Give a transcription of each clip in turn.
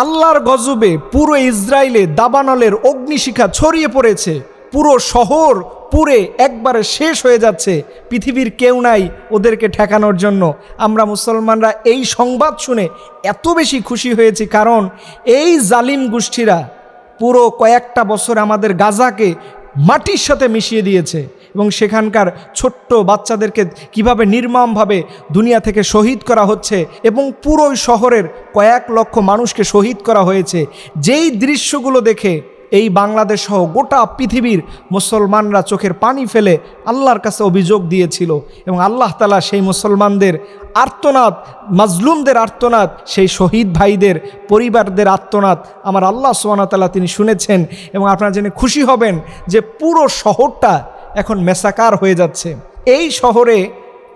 আল্লাহর গজবে পুরো ইসরায়েলে দাবানলের অগ্নিশিখা ছড়িয়ে পড়েছে, পুরো শহর পুরে একবারে শেষ হয়ে যাচ্ছে, পৃথিবীর কেউ নাই ওদেরকে ঠেকানোর জন্য। আমরা মুসলমানরা এই সংবাদ শুনে এত বেশি খুশি হয়েছি, কারণ এই জালিম গোষ্ঠীরা পুরো কয়েকটা বছর আমাদের গাজাকে মাটির সাথে মিশিয়ে দিয়েছে এবং সেখানকার ছোট্ট বাচ্চাদেরকে কিভাবে নির্মমভাবে দুনিয়া থেকে শহীদ করা হচ্ছে এবং পুরো শহরের কয়েক লক্ষ মানুষকে শহীদ করা হয়েছে। যেই দৃশ্যগুলো দেখে এই বাংলাদেশ সহ গোটা পৃথিবীর মুসলমানরা চোখের পানি ফেলে আল্লাহর কাছে অভিযোগ দিয়েছিল এবং আল্লাহ তাআলা সেই মুসলমানদের আর্তনাদ, মাজলুমদের আর্তনাদ, সেই শহীদ ভাইদের পরিবারদের আর্তনাদ আমার আল্লাহ সুবহানাহু ওয়া তাআলা তিনি শুনেছেন। এবং আপনারা জেনে খুশি হবেন যে পুরো শহরটা এখন মেসাকার হয়ে যাচ্ছে। এই শহরে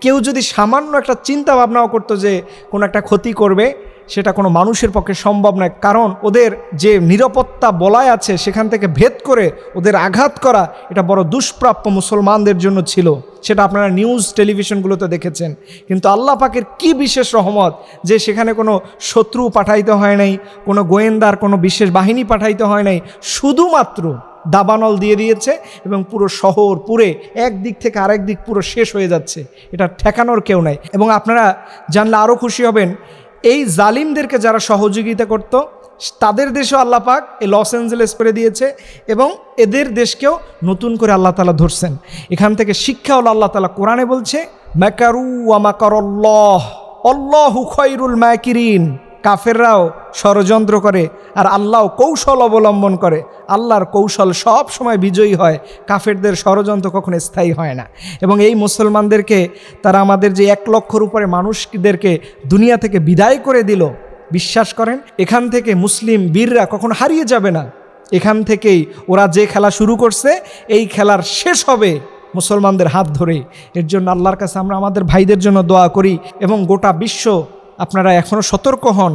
কেউ যদি সামান্য একটা চিন্তা ভাবনাও করতো যে কোনো একটা ক্ষতি করবে, সেটা কোনো মানুষের পক্ষে সম্ভব নয়, কারণ ওদের যে নিরাপত্তা বলয় আছে সেখান থেকে ভেদ করে ওদের আঘাত করা এটা বড় দুষ্প্রাপ্য মুসলমানদের জন্য ছিল। সেটা আপনারা নিউজ টেলিভিশনগুলোতে দেখেছেন। কিন্তু আল্লাহ পাকের কি বিশেষ রহমত যে সেখানে কোনো শত্রু পাঠাইতে হয় নাই, কোনো গোয়েন্দার কোনো বিশেষ বাহিনী পাঠাইতে হয় নাই, শুধুমাত্র দাবানল দিয়ে দিয়েছে এবং পুরো শহর পুরে একদিক থেকে আরেক দিক পুরো শেষ হয়ে যাচ্ছে। এটা ঠেকানোর কেউ নাই। এবং আপনারা জানলে আরও খুশি হবেন, এই জালিমদেরকে যারা সহযোগিতা করত তাদের দেশেও আল্লাহ পাক এই লস অ্যাঞ্জেলেস করে দিয়েছে এবং এদের দেশকেও নতুন করে আল্লাহ তাআলা ধরছেন। এখান থেকে শিক্ষা হলো, আল্লাহ তাআলা কোরআনে বলছে মাকারু ওয়া মাকারাল্লাহ আল্লাহু খায়রুল মাকিরিন। কাফেররাও ষড়যন্ত্র করে আর আল্লাহ কৌশল অবলম্বন করে। আল্লাহর কৌশল সব সময় বিজয়ী হয়, কাফেরদের ষড়যন্ত্র কখনো স্থায়ী হয় না। এবং এই মুসলমানদেরকে তারা আমাদের যে 1 লক্ষর উপরে মানুষদেরকে দুনিয়া থেকে বিদায় করে দিল, বিশ্বাস করেন এখান থেকে মুসলিম বীররা কখনো হারিয়ে যাবে না। এখান থেকেই ওরা যে খেলা শুরু করছে এই খেলার শেষ হবে মুসলমানদের হাত ধরে। এর জন্য আল্লাহর কাছে আমরা আমাদের ভাইদের জন্য দোয়া করি এবং গোটা বিশ্ব আপনারা এখনও সতর্ক হন।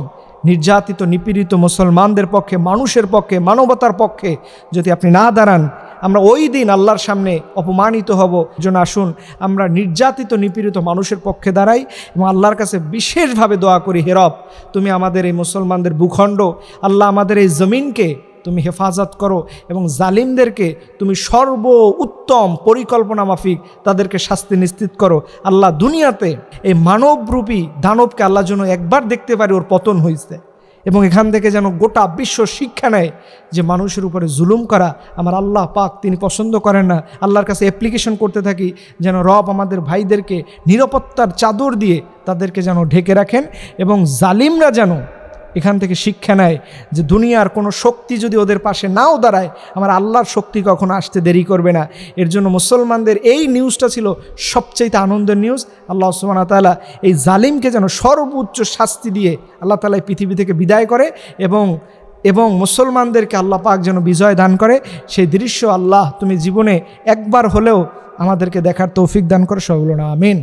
নির্যাতিত নিপীড়িত মুসলমানদের পক্ষে, মানুষের পক্ষে, মানবতার পক্ষে যদি আপনি না দাঁড়ান, আমরা ওই দিন আল্লাহর সামনে অপমানিত হব। জন্য আসুন আমরা নির্যাতিত নিপীড়িত মানুষের পক্ষে দাঁড়াই এবং আল্লাহর কাছে বিশেষভাবে দোয়া করি, হে রব তুমি আমাদের এই মুসলমানদের ভূখণ্ড, আল্লাহ আমাদের এই জমিনকে তুমি হেফাজত করো এবং জালিমদেরকে তুমি সর্ব উত্তম পরিকল্পনা মাফিক তাদেরকে শাস্তি নিশ্চিত করো। আল্লাহ দুনিয়াতে এই মানবরূপী দানবকে আল্লাহ যেন একবার দেখতে পারি ওর পতন হয়েছে এবং এখান থেকে যেন গোটা বিশ্ব শিক্ষা নেয় যে মানুষের উপরে জুলুম করা আমার আল্লাহ পাক তিনি পছন্দ করেন না। আল্লাহর কাছে অ্যাপ্লিকেশন করতে থাকি যেন রব আমাদের ভাইদেরকে নিরাপত্তার চাদর দিয়ে তাদেরকে যেন ঢেকে রাখেন এবং জালিমরা যেন এখান থেকে শিক্ষা নেয় যে দুনিয়ার কোনো শক্তি যদি ওদের পাশে নাও দাঁড়ায়, আমার আল্লাহর শক্তি কখনো আসতে দেরি করবে না। এর জন্য মুসলমানদের এই নিউজটা ছিল সবচেয়ে আনন্দের নিউজ। আল্লাহ সুবহানাহু ওয়া তাআলা এই জালিমকে যেন সর্বোচ্চ শাস্তি দিয়ে আল্লাহ তাআলা এই পৃথিবী থেকে বিদায় করে এবং মুসলমানদেরকে আল্লাহ পাক যেন বিজয় দান করে। সেই দৃশ্য আল্লাহ তুমি জীবনে একবার হলেও আমাদেরকে দেখার তৌফিক দান করে। সকল না আমিন।